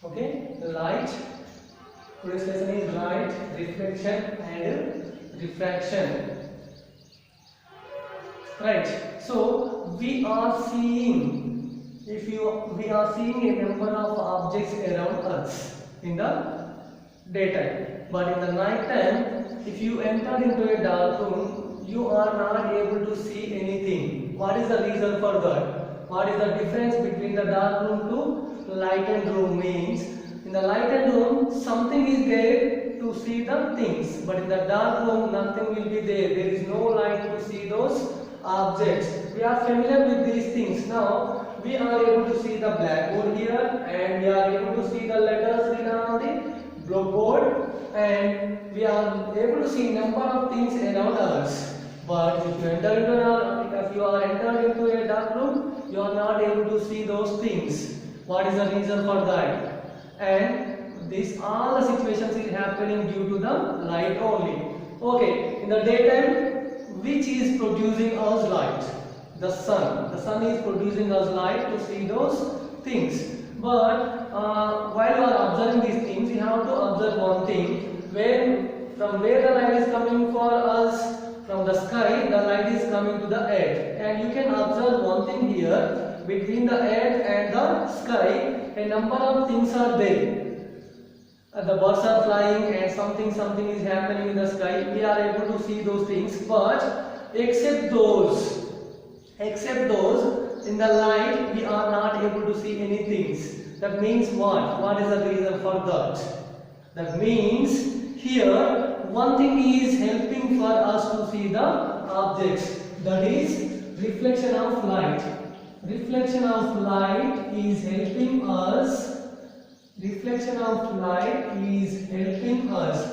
Okay, light. Today's lesson is light, reflection and refraction. Right. So we are seeing, we are seeing a number of objects around us in the daytime, but in the night time, if you enter into a dark room, you are not able to see anything. What is the reason for that? What is the difference between the dark room to lightened room? Means in the lightened room something is there to see the things, but in the dark room nothing will be there. There is no light to see those objects. We are familiar with these things. Now we are able to see the blackboard here, and we are able to see the letters written on the blackboard, and we are able to see number of things around us. But if you are entered into a dark room, you are not able to see those things. What is the reason for that? And this all the situations is happening due to the light only. Okay, in the daytime, which is producing us light? The sun. The sun is producing us light to see those things. But while you are observing these things, you have to observe one thing. From where the light is coming for us, from the sky, the light is coming to the earth. And you can observe one thing here, between the earth and the sky, a number of things are there. The birds are flying and something is happening in the sky. We are able to see those things, but except those in the light, we are not able to see any things. That means what? What is the reason for that? That means here one thing is helping for us to see the objects. That is reflection of light. Reflection of light is helping us. Reflection of light is helping us.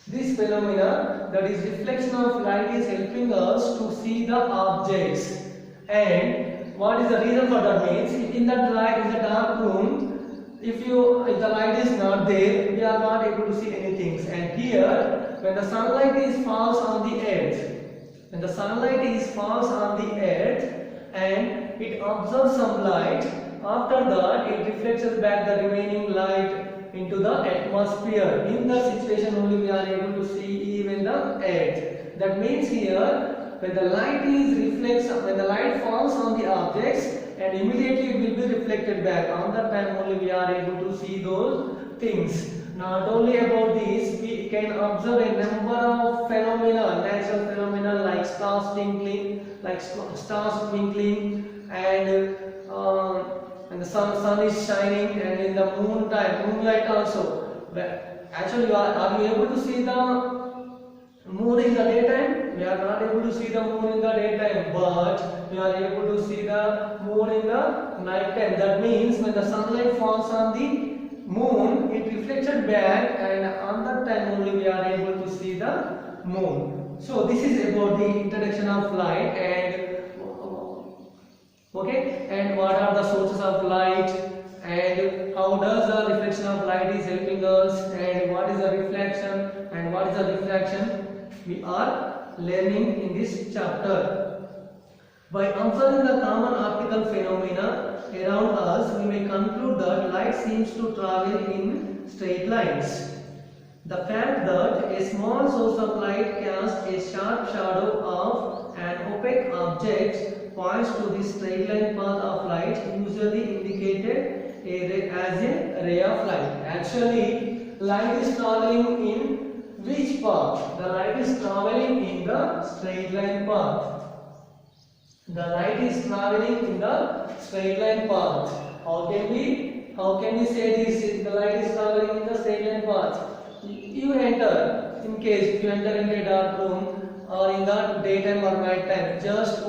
This phenomena, that is reflection of light, is helping us to see the objects. And what is the reason for that? Means in the dark room, if the light is not there, we are not able to see anything. And here, when the sunlight falls on the earth, and it absorbs some light, after that it reflects back the remaining light into the atmosphere. In that situation only we are able to see even the earth. That means here, when the light falls on the objects, and immediately it will be reflected back. On that time only we are able to see those things. Not only about this, we can observe a number of phenomena, natural phenomena like stars twinkling, and the sun is shining, and in the moonlight also. Actually, are you able to see the moon in the daytime? We are not able to see the moon in the daytime, but we are able to see the moon in the night time. That means when the sunlight falls on the moon, it reflected back, and on that time only we are able to see the moon. So this is about the introduction of light, and what are the sources of light, and how does the reflection of light is helping us, and what is the reflection and what is the refraction, we are learning in this chapter. By observing the common optical phenomena around us, we may conclude that light seems to travel in straight lines. The fact that a small source of light casts a sharp shadow of an opaque object points to the straight line path of light, usually indicated as a ray of light. Actually, light is traveling in which path? The light is traveling in the straight line path. The light is traveling in the straight line path. How can we say this? The light is traveling in the straight line path. You enter, in case if you enter in a dark room or in the daytime or night time, just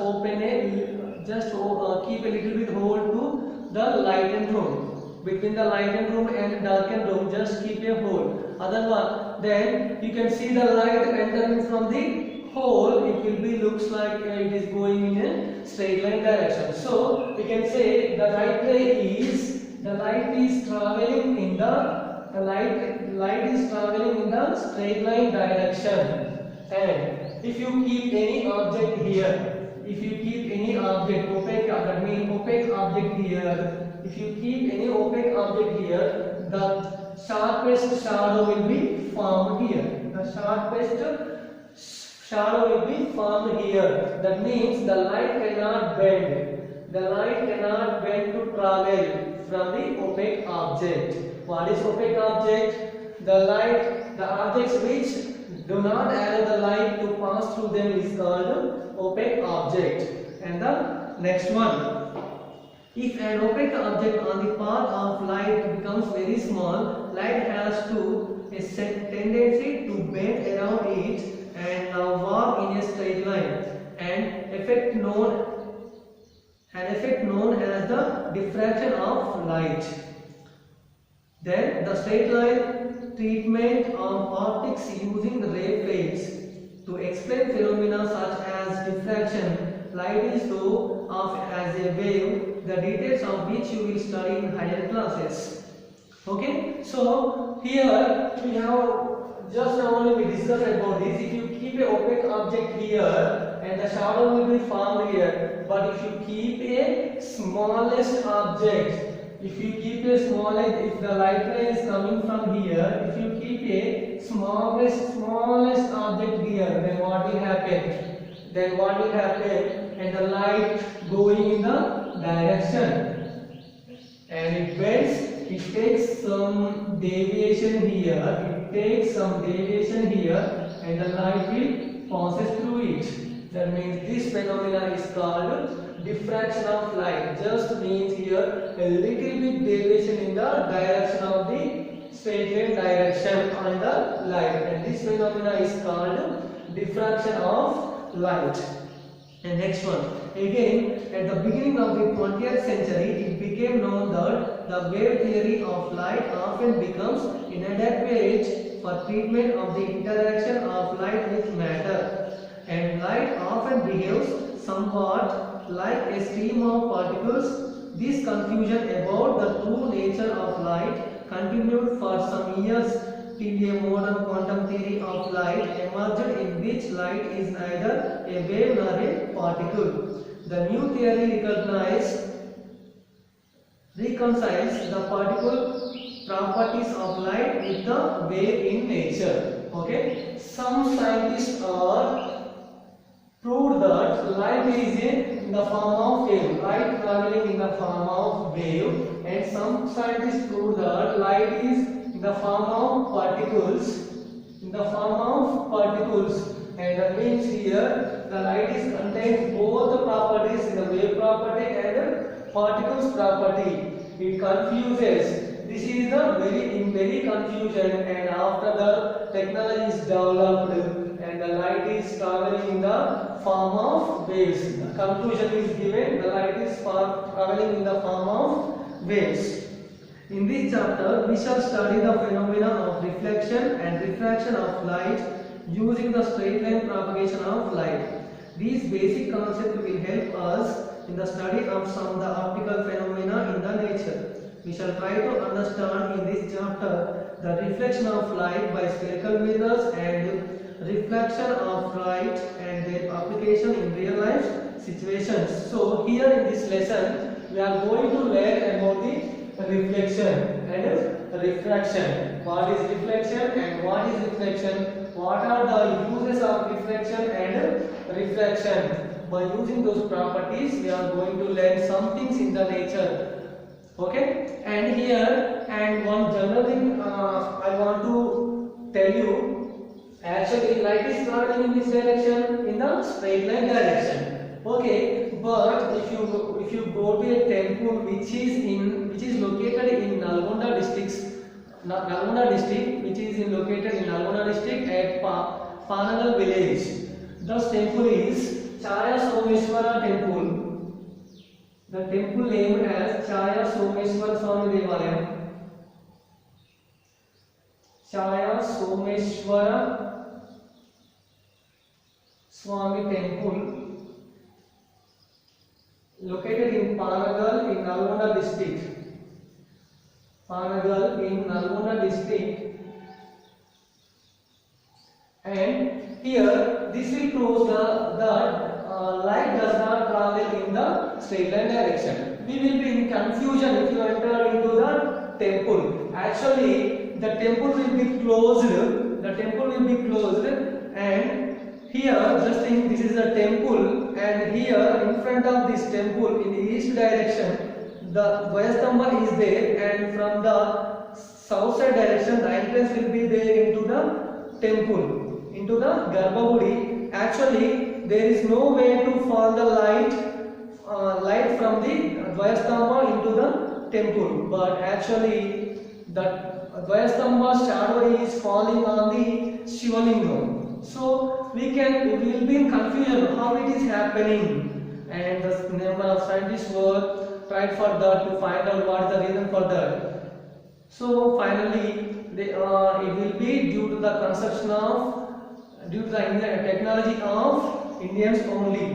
keep a little bit hold to the lightened room. Between the lightened room and darkened room, just keep a hold. Otherwise, then you can see the light entering from the hole. It will be looks like it is going in a straight line direction. So we can say the light is traveling in the straight line direction. And if you keep any object here, opaque object here, If you keep any opaque object here, the sharpest shadow will be formed here. The sharpest shadow will be formed here. That means the light cannot bend. The light cannot bend to travel from the opaque object. What is opaque object? The objects which do not allow the light to pass through them is called opaque object. And the next one, if an opaque object on the path of light becomes very small, light has a tendency to bend around it and walk in a straight line. An effect known as the diffraction of light. Then the straight line treatment of optics using the ray plates to explain phenomena such as diffraction. Light is thought of as a wave, the details of which you will study in higher classes. Okay, so here we have just now only we discussed about this. If you keep a opaque object here and the shadow will be formed here, but if you keep a smallest object, if the light ray is coming from here, if you keep a smallest object here, then what will happen? And the light going in the direction, and it bends, it takes some deviation here, and the light will passes through it. That means this phenomena is called diffraction of light. Just means here a little bit deviation in the direction of the straight line direction on the light, and this phenomena is called diffraction of light. And next one, again at the beginning of the 20th century, it became known that the wave theory of light often becomes inadequate for treatment of the interaction of light with matter, and light often behaves somewhat like a stream of particles. This confusion about the true nature of light continued for some years till a modern quantum theory of light emerged, in which light is neither a wave nor a particle. The new theory reconciles the particle properties of light with the wave in nature. Okay, some scientists are proved that light is in the form of wave, light traveling in the form of wave, and some scientists proved that light is in the form of particles, and that means here the light is contains both the properties, in the wave property and the particles property. It confuses. This is the very confusion, and after the technology is developed and the light is traveling in the form of waves, the conclusion is given, the light is traveling in the form of waves. In this chapter, we shall study the phenomena of reflection and refraction of light using the straight line propagation of light. These basic concepts will help us in the study of some of the optical phenomena in the nature. We shall try to understand in this chapter the reflection of light by spherical mirrors and reflection of light and their application in real life situations. So here in this lesson, we are going to learn about the reflection and refraction. What is reflection and what is reflection? What are the uses of reflection and refraction? By using those properties, we are going to learn some things in the nature. Okay, and here, and one general thing I want to tell you, actually light is traveling in this direction, in the straight line direction. Okay, but if you go to a temple which is located in Nalgonda district, which is located in Nalgonda district at Panagal village. This temple is Chaya Someshwara temple. The temple name as Chaya Someshwara Swami Devalayam. Chaya Someshwara Swami temple, located in Panagal in Nalgonda district. And here this will prove that light does not travel in the straight line direction. we will be in confusion if you enter into the temple. Actually, the temple will be closed. The temple will be closed, and here just think this is a temple, and here in front of this temple in the east direction the Dvayastambha is there, and from the south side direction the entrance will be there into the temple, into the Garbhagudi. Actually, there is no way to fall the light from the Dvayastambha into the temple, but actually the Dvayastambha's shadow is falling on the Shivalingam. So we will be in confusion how it is happening, and the number of scientists were tried for that to find out what is the reason for that. So finally, it will be due to the technology of Indians only.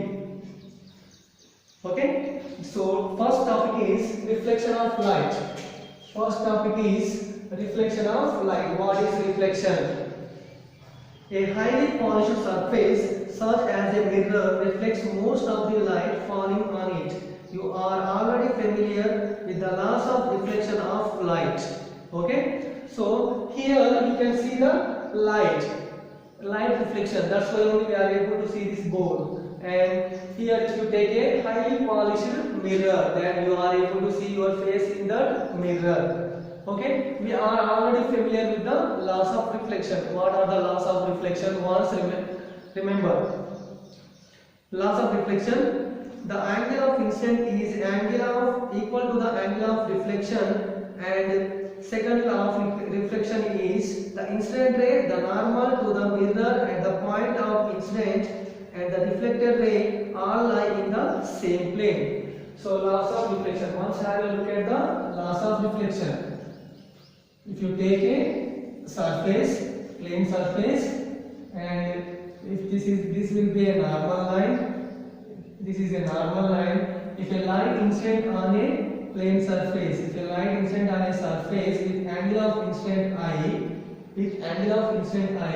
Okay. So first topic is reflection of light. First topic is reflection of light. What is reflection? A highly polished surface such as a mirror reflects most of the light falling on it. You are already familiar with the laws of reflection of light. Okay, so here you can see the light reflection. That's why only we are able to see this board. And here if you take a highly polished mirror, then you are able to see your face in the mirror. Okay, we are already familiar with the laws of reflection. What are the laws of reflection? Once remember, laws of reflection. The angle of incident is equal to the angle of reflection, and second law of reflection is the incident ray, the normal to the mirror at the point of incident, and the reflected ray all lie in the same plane. So laws of reflection. Once have a look at the laws of reflection. If you take a surface, plane surface, and if this will be a normal line. This is a normal line. If a light incident on a plane surface, with angle of incident I,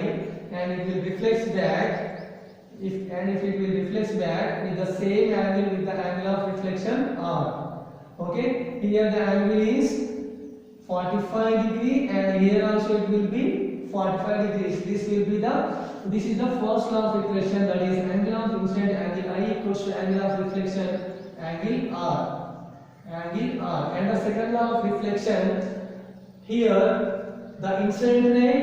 and it will reflect back. If it will reflect back with the same angle with the angle of reflection R. Okay. Here the angle is 45 degree, and here also it will be 45 degrees. This is the first law of reflection, that is angle of incident angle I equals to angle of reflection angle R. And the second law of reflection, here the incident ray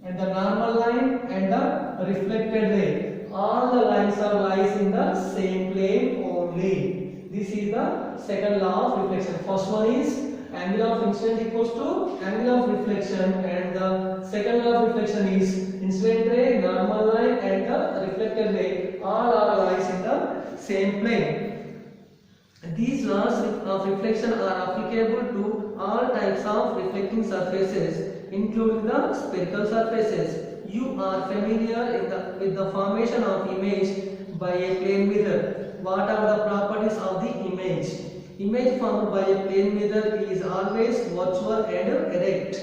and the normal line and the reflected ray, all the lines lies in the same plane only. This is the second law of reflection. First one is angle of incident equals to angle of reflection, and the second law of reflection is incident ray, normal line, and the reflected ray all lies in the same plane. These laws of reflection are applicable to all types of reflecting surfaces, including the spherical surfaces. You are familiar with the formation of image by a plane mirror. What are the properties of the image? Image formed by a plane mirror is always virtual and erect.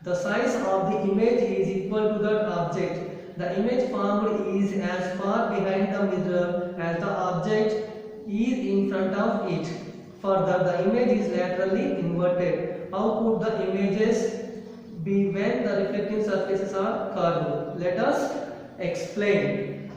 The size of the image is equal to that object. The image formed is as far behind the mirror as the object is in front of it. Further, the image is laterally inverted. How could the images be when the reflecting surfaces are curved? Let us explain.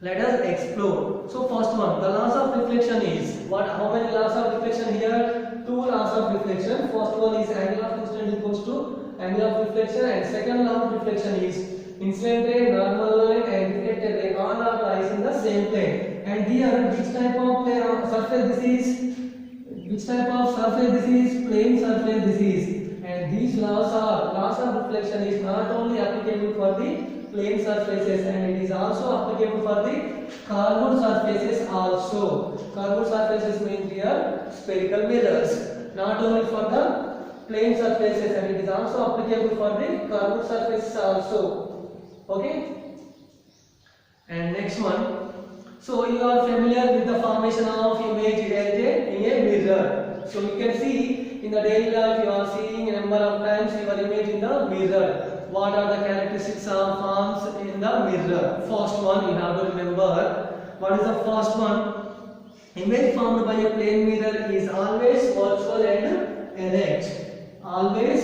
Let us explore. So first one, the laws of reflection is what? How many laws of reflection here? Two laws of reflection. First one is angle of incident equals to angle of reflection, and second law of reflection is incident ray, normal line, and reflected ray all lies in the same plane. And here, which type of surface this is? Which type of surface this is? Plane surface this is. And these laws of reflection is not only applicable for the plane surfaces, and it is also applicable for the curved surfaces also. Curved surfaces means here spherical mirrors. Not only for the plane surfaces, and it is also applicable for the curved surfaces also. Okay. And next one. So you are familiar with the formation of image in a mirror. So you can see in the daily life you are seeing a number of times your image in the mirror. What are the characteristics of forms in the mirror? First one, you have to remember. What is the first one? Image formed by a plane mirror is always virtual and erect. Always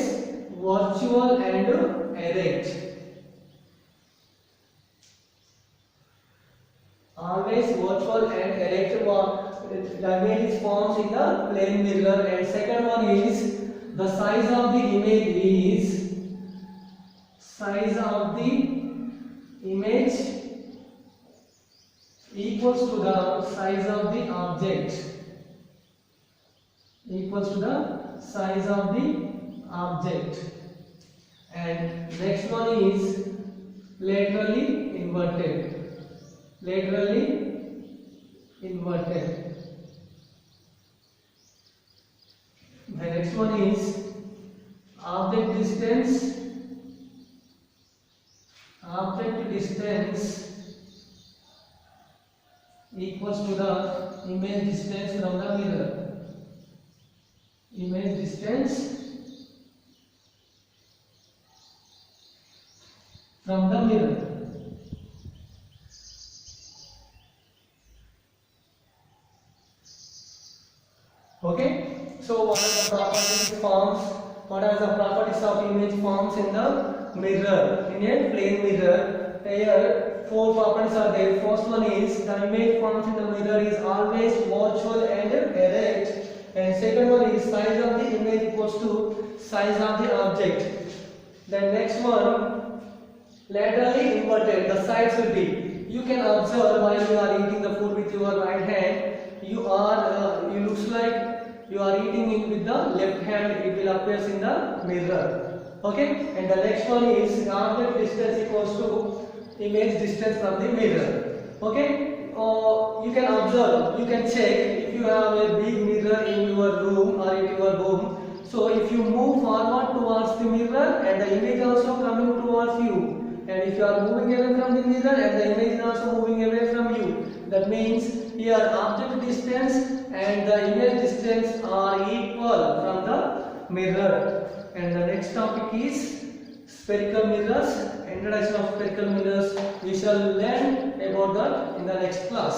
virtual and erect. Always virtual and erect. The image is formed in the plane mirror. And second one is the size of the image is equals to the size of the object. Equals to the size of the object. And next one is laterally inverted. Laterally inverted. The next one is object distance. Object distance equals to the image distance from the mirror. Image distance from the mirror. Okay, so what are the properties forms? What are the properties of image forms in the mirror, in a plane mirror? Here, four properties are there. First one is the image forms in the mirror is always virtual and erect. And second one is size of the image equals to size of the object. Then next one, laterally inverted. The sides will be. You can observe while you are eating the food with your right hand. You looks like you are eating it with the left hand. It will appear in the mirror. Okay. And the next one is object distance equals to image distance from the mirror. Okay. You can observe, you can check if you have a big mirror in your room or in your home. So if you move forward towards the mirror and the image also coming towards you, and if you are moving away from the mirror and the image is also moving away from you, that means here object distance and the image distance are equal from the mirror. And the next topic is spherical mirrors. Introduction of spherical mirrors. We shall learn about that in the next class.